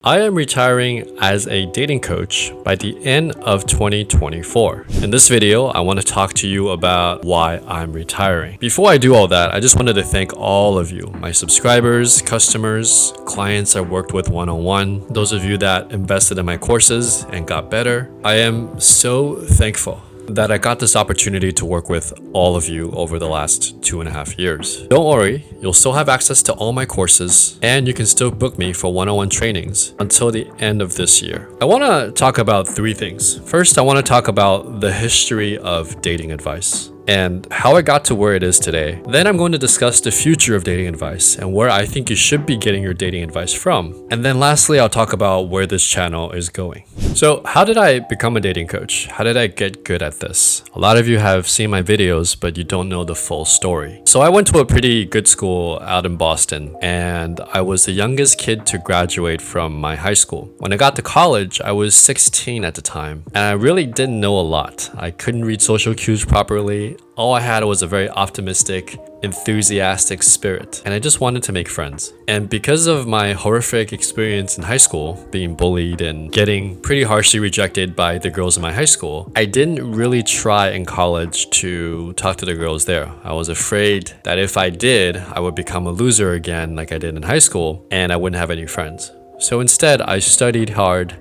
I am retiring as a dating coach by the end of 2024. In this video, I want to talk to you about why I'm retiring. Before I do all that, I just wanted to thank all of you, my subscribers, customers, clients I worked with one-on-one, those of you that invested in my courses and got better. I am so thankful that I got this opportunity to work with all of you over the last 2.5 years. Don't worry, you'll still have access to all my courses and you can still book me for one-on-one trainings until the end of this year. I want to talk about 3 things. First, I want to talk about the history of dating advice and how it got to where it is today. Then I'm going to discuss the future of dating advice and where I think you should be getting your dating advice from. And then lastly, I'll talk about where this channel is going. So how did I become a dating coach? How did I get good at this? A lot of you have seen my videos, but you don't know the full story. So I went to a pretty good school out in Boston, and I was the youngest kid to graduate from my high school. When I got to college, I was 16 at the time, and I really didn't know a lot. I couldn't read social cues properly. All I had was a very optimistic, enthusiastic spirit, and I just wanted to make friends. And because of my horrific experience in high school, being bullied and getting pretty harshly rejected by the girls in my high school, I didn't really try in college to talk to the girls there. I was afraid that if I did, I would become a loser again like I did in high school, and I wouldn't have any friends. So instead, I studied hard,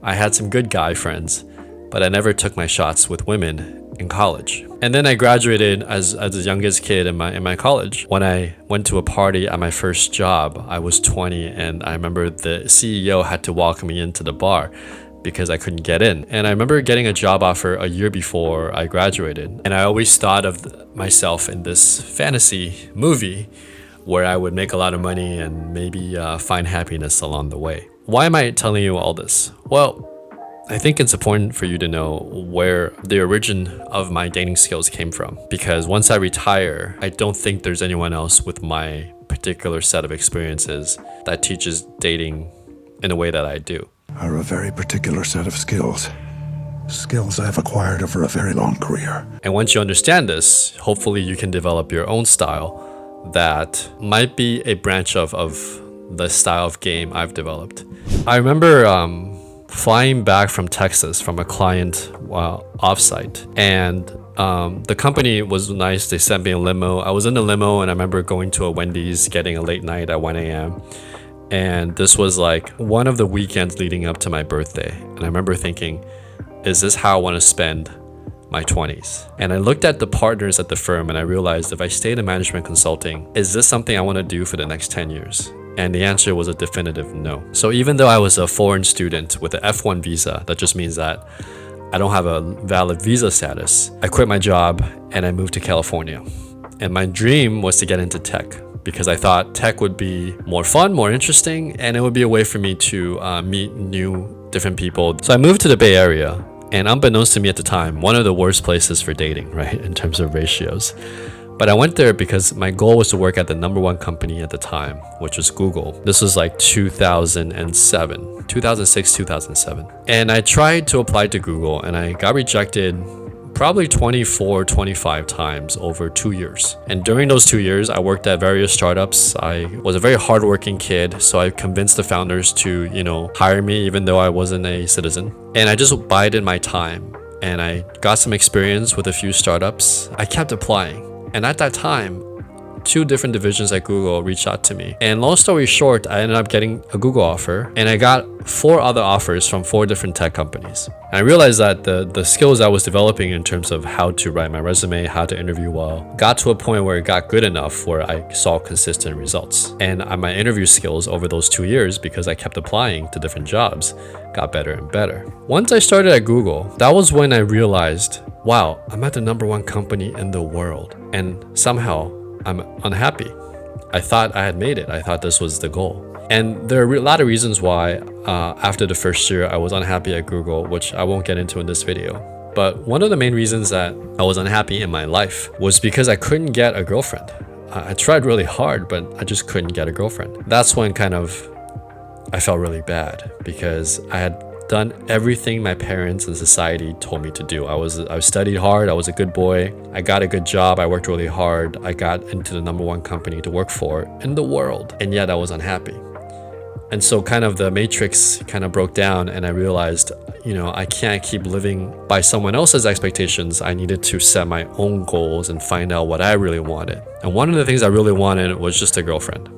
I had some good guy friends, but I never took my shots with women in college. And then I graduated as the youngest kid in my college. When I went to a party at my first job, I was 20, and I remember the CEO had to walk me into the bar because I couldn't get in. And I remember getting a job offer a year before I graduated. And I always thought of myself in this fantasy movie where I would make a lot of money and maybe find happiness along the way. Why am I telling you all this? Well, I think it's important for you to know where the origin of my dating skills came from, because once I retire, I don't think there's anyone else with my particular set of experiences that teaches dating in a way that I do. Are a very particular set of skills. Skills I've acquired over a very long career. And once you understand this, hopefully you can develop your own style that might be a branch of the style of game I've developed. I remember flying back from Texas from a client offsite, and the company was nice. They sent me a limo. I was in the limo, and I remember going to a Wendy's, getting a late night at 1 a.m. And this was like one of the weekends leading up to my birthday. And I remember thinking, is this how I want to spend my 20s? And I looked at the partners at the firm, and I realized if I stayed in management consulting, is this something I want to do for the next 10 years? And the answer was a definitive no. So even though I was a foreign student with an F1 visa, that just means that I don't have a valid visa status, I quit my job and I moved to California. And my dream was to get into tech, because I thought tech would be more fun, more interesting, and it would be a way for me to meet different people. So I moved to the Bay Area, and unbeknownst to me at the time, one of the worst places for dating, right, in terms of ratios. But I went there because my goal was to work at the #1 company at the time, which was Google. This was like 2007, 2006, 2007. And I tried to apply to Google, and I got rejected probably 24, 25 times over 2 years. And during those 2 years, I worked at various startups. I was a very hardworking kid, so I convinced the founders to, hire me even though I wasn't a citizen. And I just bided my time, and I got some experience with a few startups. I kept applying. And at that time, 2 different divisions at Google reached out to me. And long story short, I ended up getting a Google offer, and I got 4 other offers from 4 different tech companies. And I realized that the skills I was developing in terms of how to write my resume, how to interview well, got to a point where it got good enough where I saw consistent results. And my interview skills over those 2 years, because I kept applying to different jobs, got better and better. Once I started at Google, that was when I realized, wow, I'm at the #1 company in the world, and somehow I'm unhappy. I thought I had made it. I thought this was the goal. And there are a lot of reasons why after the first year I was unhappy at Google, which I won't get into in this video. But one of the main reasons that I was unhappy in my life was because I couldn't get a girlfriend. I tried really hard, but I just couldn't get a girlfriend. That's when I felt really bad, because I had done everything my parents and society told me to do. I studied hard. I was a good boy. I got a good job. I worked really hard. I got into the #1 company to work for in the world, and yet I was unhappy. And so kind of the matrix kind of broke down, and I realized, I can't keep living by someone else's expectations. I needed to set my own goals and find out what I really wanted. And one of the things I really wanted was just a girlfriend.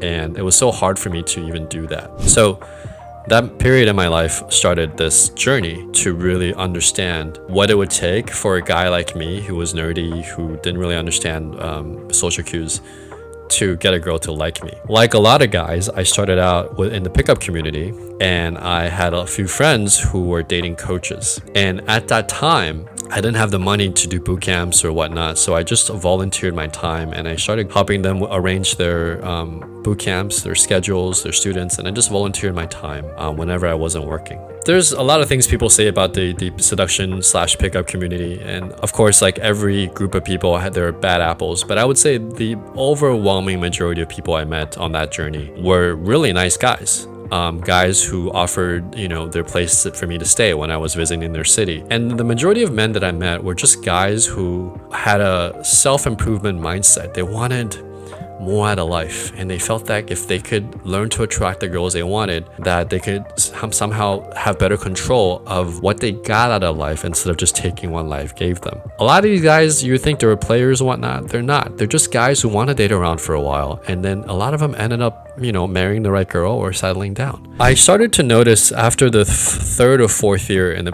And it was so hard for me to even do that. So that period in my life started this journey to really understand what it would take for a guy like me who was nerdy, who didn't really understand social cues, to get a girl to like me. Like a lot of guys, I started out in the pickup community, and I had a few friends who were dating coaches. And at that time, I didn't have the money to do boot camps or whatnot, so I just volunteered my time, and I started helping them arrange their boot camps, their schedules, their students, and I just volunteered my time whenever I wasn't working. There's a lot of things people say about the seduction / pickup community, and of course, like every group of people had their bad apples, but I would say the overwhelming majority of people I met on that journey were really nice guys. Guys who offered, their place for me to stay when I was visiting their city. And the majority of men that I met were just guys who had a self-improvement mindset. They wanted more out of life, and they felt that if they could learn to attract the girls they wanted, that they could somehow have better control of what they got out of life instead of just taking what life gave them. A lot of these guys, you think they were players and whatnot, they're not. They're just guys who want to date around for a while, and then a lot of them ended up marrying the right girl or settling down. I started to notice after the third or fourth year in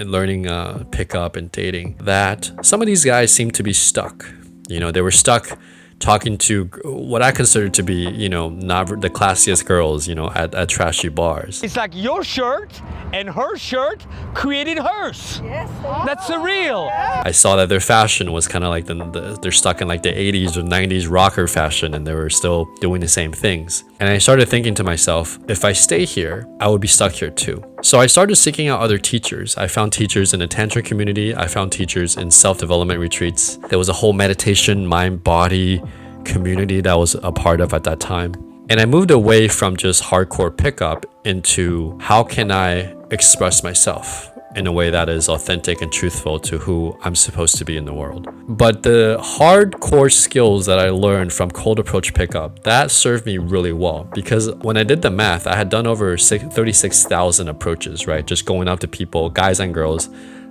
learning pickup and dating that some of these guys seemed to be stuck. They were stuck talking to what I consider to be, not the classiest girls, at trashy bars. It's like your shirt and her shirt created hers. Yes. That's surreal. I saw that their fashion was kind of like they're stuck in like the 80s or 90s rocker fashion, and they were still doing the same things. And I started thinking to myself, if I stay here, I would be stuck here too. So I started seeking out other teachers. I found teachers in the Tantra community. I found teachers in self-development retreats. There was a whole meditation, mind-body community that I was a part of at that time. And I moved away from just hardcore pickup into how can I express myself in a way that is authentic and truthful to who I'm supposed to be in the world. But the hardcore skills that I learned from cold approach pickup, that served me really well, because when I did the math, I had done over 36,000 approaches, right? Just going up to people, guys and girls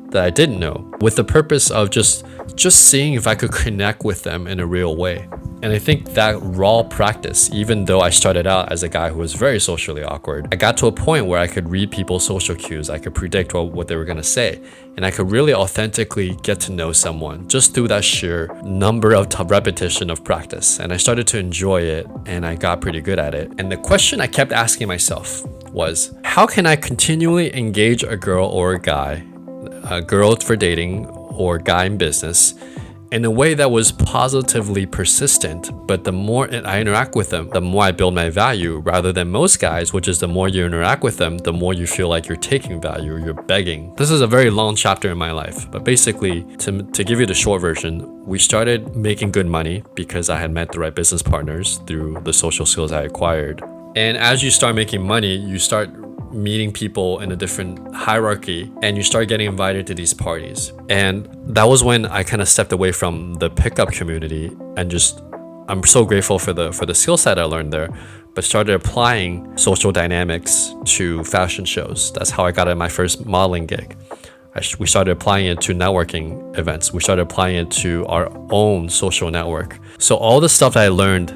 that I didn't know, with the purpose of just seeing if I could connect with them in a real way. And I think that raw practice, even though I started out as a guy who was very socially awkward, I got to a point where I could read people's social cues. I could predict what they were going to say. And I could really authentically get to know someone just through that sheer number of repetition of practice. And I started to enjoy it, and I got pretty good at it. And the question I kept asking myself was, how can I continually engage a girl or a guy, a girl for dating or guy in business, in a way that was positively persistent, but the more I interact with them, the more I build my value, rather than most guys, which is the more you interact with them, the more you feel like you're taking value, you're begging. This is a very long chapter in my life, but basically, to give you the short version, we started making good money because I had met the right business partners through the social skills I acquired. And as you start making money, you start meeting people in a different hierarchy, and you start getting invited to these parties. And that was when I kind of stepped away from the pickup community, and I'm so grateful for the skill set I learned there, but started applying social dynamics to fashion shows. That's how I got my first modeling gig. We started applying it to networking events. We started applying it to our own social network. So all the stuff that I learned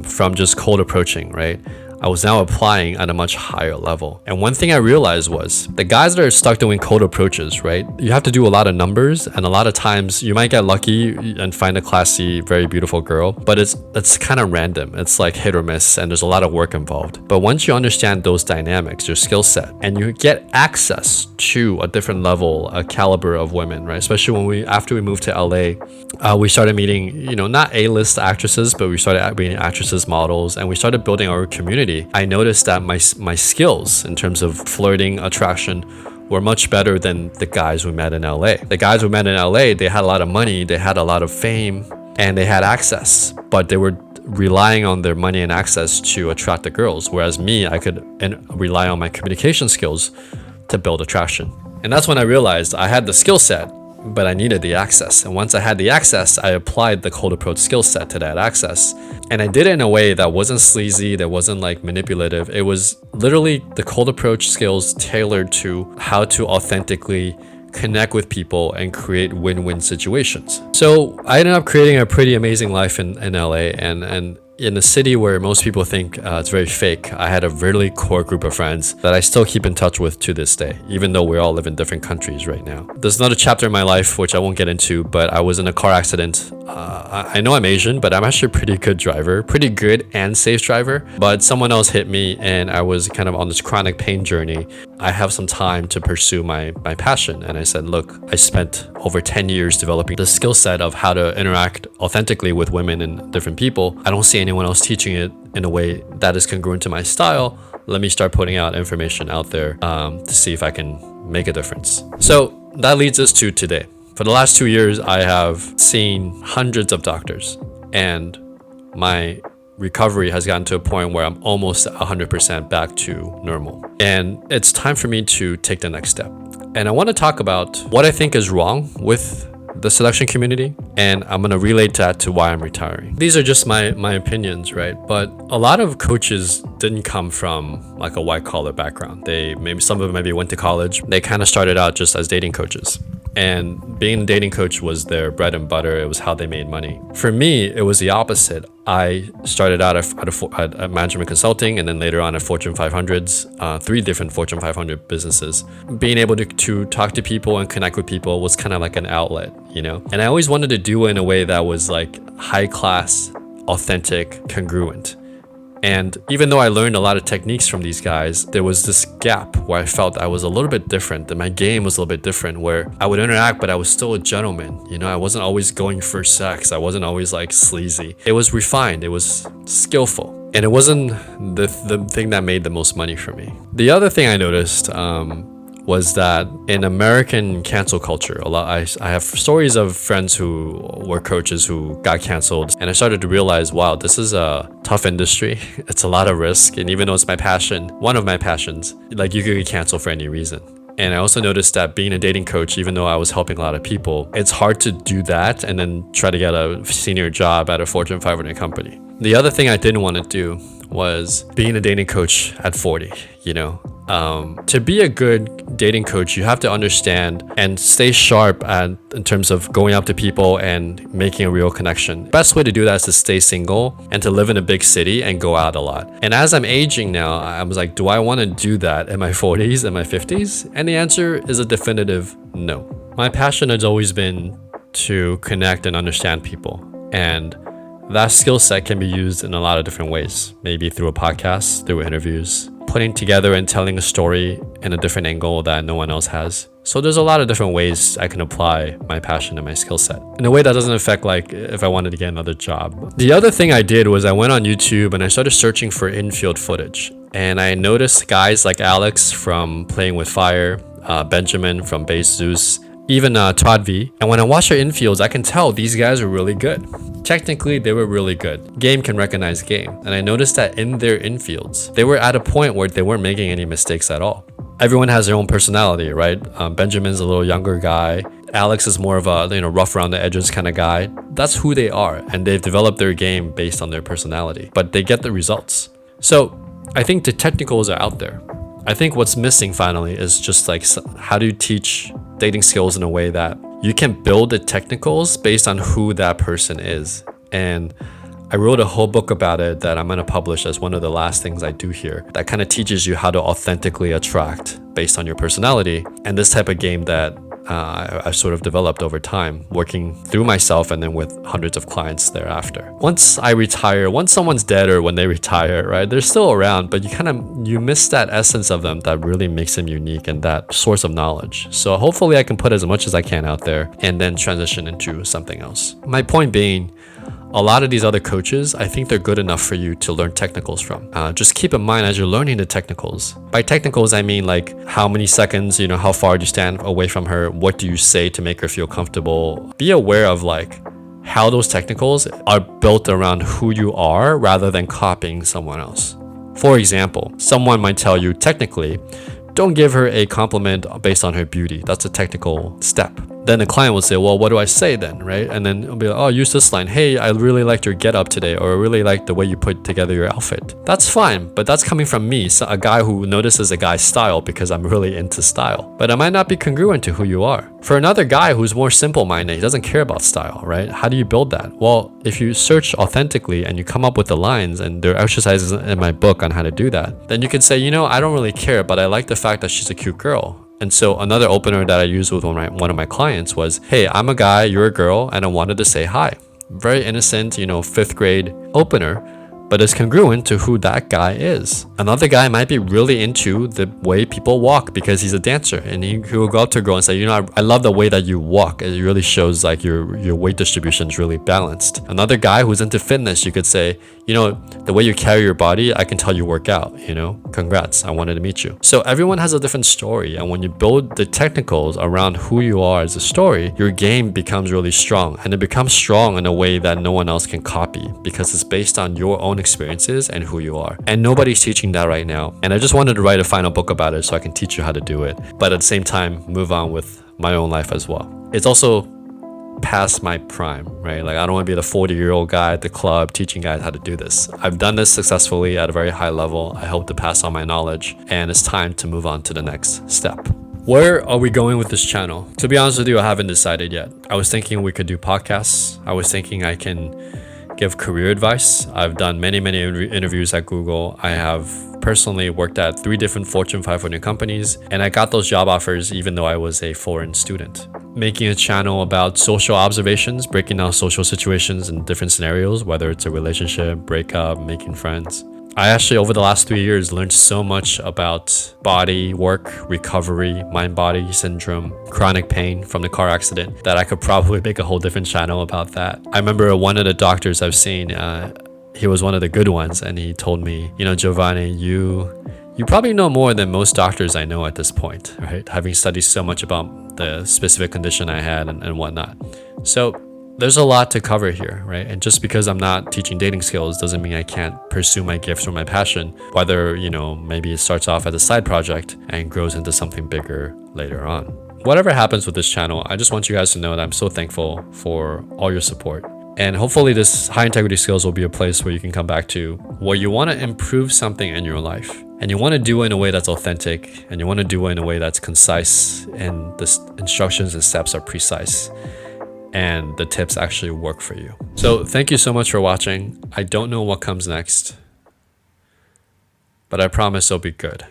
from just cold approaching, right, I was now applying at a much higher level. And one thing I realized was the guys that are stuck doing cold approaches, right? You have to do a lot of numbers, and a lot of times you might get lucky and find a classy, very beautiful girl, but it's kind of random. It's like hit or miss, and there's a lot of work involved. But once you understand those dynamics, your skill set, and you get access to a different level, a caliber of women, right? Especially after we moved to LA, we started meeting, not A-list actresses, but we started meeting actresses, models, and we started building our community. I noticed that my skills in terms of flirting, attraction, were much better than the guys we met in LA. The guys we met in LA, they had a lot of money, they had a lot of fame, and they had access, but they were relying on their money and access to attract the girls. Whereas me, I could rely on my communication skills to build attraction. And that's when I realized I had the skill set, but I needed the access. And once I had the access, I applied the cold approach skill set to that access. And I did it in a way that wasn't sleazy, that wasn't like manipulative. It was literally the cold approach skills tailored to how to authentically connect with people and create win-win situations. So I ended up creating a pretty amazing life in LA, and in a city where most people think it's very fake. I had a really core group of friends that I still keep in touch with to this day, even though we all live in different countries right now. There's another chapter in my life, which I won't get into, but I was in a car accident. I know I'm Asian, but I'm actually a pretty good driver, pretty good and safe driver. But someone else hit me and I was kind of on this chronic pain journey. I have some time to pursue my passion. And I said, look, I spent over 10 years developing the skill set of how to interact authentically with women and different people. I don't see anyone else teaching it in a way that is congruent to my style. Let me start putting out information out there to see if I can make a difference. So that leads us to today. For the last 2 years, I have seen hundreds of doctors, and my recovery has gotten to a point where I'm almost 100% back to normal. And it's time for me to take the next step. And I want to talk about what I think is wrong with the selection community, and I'm going to relate that to why I'm retiring. These are just my opinions, right? But a lot of coaches didn't come from like a white collar background. Some of them maybe went to college. They kind of started out just as dating coaches. And being a dating coach was their bread and butter. It was how they made money. For me, it was the opposite. I started out at management consulting, and then later on at Fortune 500s, 3 different Fortune 500 businesses. Being able to talk to people and connect with people was kind of like an outlet, you know? And I always wanted to do it in a way that was like high class, authentic, congruent. And even though I learned a lot of techniques from these guys, there was this gap where I felt I was a little bit different, that my game was a little bit different, where I would interact, but I was still a gentleman. You know, I wasn't always going for sex. I wasn't always like sleazy. It was refined. It was skillful. And it wasn't the thing that made the most money for me. The other thing I noticed was that in American cancel culture, I have stories of friends who were coaches who got canceled, and I started to realize, wow, this is a tough industry. It's a lot of risk, and even though it's my passion, one of my passions, like you could get canceled for any reason. And I also noticed that being a dating coach, even though I was helping a lot of people, it's hard to do that and then try to get a senior job at a Fortune 500 company. The other thing I didn't want to do was being a dating coach at 40, you know. To be a good dating coach, you have to understand and stay sharp in terms of going up to people and making a real connection. Best way to do that is to stay single and to live in a big city and go out a lot. And as I'm aging now, I was like, do I want to do that in my 40s and my 50s? And the answer is a definitive no. My passion has always been to connect and understand people. And that skill set can be used in a lot of different ways, maybe through a podcast, through interviews, putting together and telling a story in a different angle that no one else has. So there's a lot of different ways I can apply my passion and my skill set in a way that doesn't affect like if I wanted to get another job. The other thing I did was I went on YouTube and I started searching for infield footage. And I noticed guys like Alex from Playing with Fire, Benjamin from Base Zeus, even Todd V. And when I watch their infields, I can tell these guys are really good. Technically, they were really good. Game can recognize game. And I noticed that in their infields, they were at a point where they weren't making any mistakes at all. Everyone has their own personality, right? Benjamin's a little younger guy. Alex is more of a rough around the edges kind of guy. That's who they are. And they've developed their game based on their personality. But they get the results. So I think the technicals are out there. I think what's missing finally is just like, how do you teach dating skills in a way that you can build the technicals based on who that person is. And I wrote a whole book about it that I'm going to publish as one of the last things I do here that kind of teaches you how to authentically attract based on your personality, and this type of game that I've sort of developed over time, working through myself and then with hundreds of clients thereafter. Once I retire, once someone's dead or when they retire, right, they're still around, but you miss that essence of them that really makes them unique and that source of knowledge. So hopefully I can put as much as I can out there and then transition into something else. My point being, a lot of these other coaches, I think they're good enough for you to learn technicals from. Just keep in mind as you're learning the technicals. By technicals, I mean like how many seconds, how far do you stand away from her? What do you say to make her feel comfortable? Be aware of like how those technicals are built around who you are rather than copying someone else. For example, someone might tell you technically, don't give her a compliment based on her beauty. That's a technical step. then the client will say, well, what do I say then, right? And then it'll be like, oh, use this line. Hey, I really liked your get up today, or I really like the way you put together your outfit. That's fine, but that's coming from me, so a guy who notices a guy's style because I'm really into style. But it might not be congruent to who you are. For another guy who's more simple-minded, he doesn't care about style, right? How do you build that? Well, if you search authentically and you come up with the lines, and there are exercises in my book on how to do that, then you can say, you know, I don't really care, but I like the fact that she's a cute girl. And so another opener that I used with one of my clients was, hey, I'm a guy, you're a girl, and I wanted to say hi. Very innocent, you know, 5th grade opener, but it's congruent to who that guy is. Another guy might be really into the way people walk because he's a dancer, and he will go up to a girl and say, you know, I love the way that you walk. It really shows like your weight distribution is really balanced. Another guy who's into fitness, you could say, you know, the way you carry your body, I can tell you work out, you know, congrats, I wanted to meet you. So everyone has a different story, and when you build the technicals around who you are as a story, your game becomes really strong, and it becomes strong in a way that no one else can copy because it's based on your own experiences and who you are. And nobody's teaching that right now. And I just wanted to write a final book about it so I can teach you how to do it, but at the same time, move on with my own life as well. It's also past my prime, right? Like, I don't want to be the 40-year-old guy at the club teaching guys how to do this. I've done this successfully at a very high level. I hope to pass on my knowledge, and it's time to move on to the next step. Where are we going with this channel? To be honest with you, I haven't decided yet. I was thinking we could do podcasts. I was thinking I can give career advice. I've done many interviews at Google. I have personally worked at 3 different Fortune 500 companies, and I got those job offers even though I was a foreign student. Making a channel about social observations, breaking down social situations in different scenarios, whether it's a relationship, breakup, making friends. I actually, over the last 3 years, learned so much about body work, recovery, mind-body syndrome, chronic pain from the car accident that I could probably make a whole different channel about that. I remember one of the doctors I've seen, he was one of the good ones, and he told me, you know, Giovanni, you probably know more than most doctors I know at this point, right? Having studied so much about the specific condition I had and whatnot. So there's a lot to cover here, right? And just because I'm not teaching dating skills doesn't mean I can't pursue my gifts or my passion, whether, you know, maybe it starts off as a side project and grows into something bigger later on. Whatever happens with this channel, I just want you guys to know that I'm so thankful for all your support. And hopefully this high integrity skills will be a place where you can come back to, where you want to improve something in your life, and you want to do it in a way that's authentic, and you want to do it in a way that's concise, and the instructions and steps are precise, and the tips actually work for you. So thank you so much for watching. I don't know what comes next, but I promise it'll be good.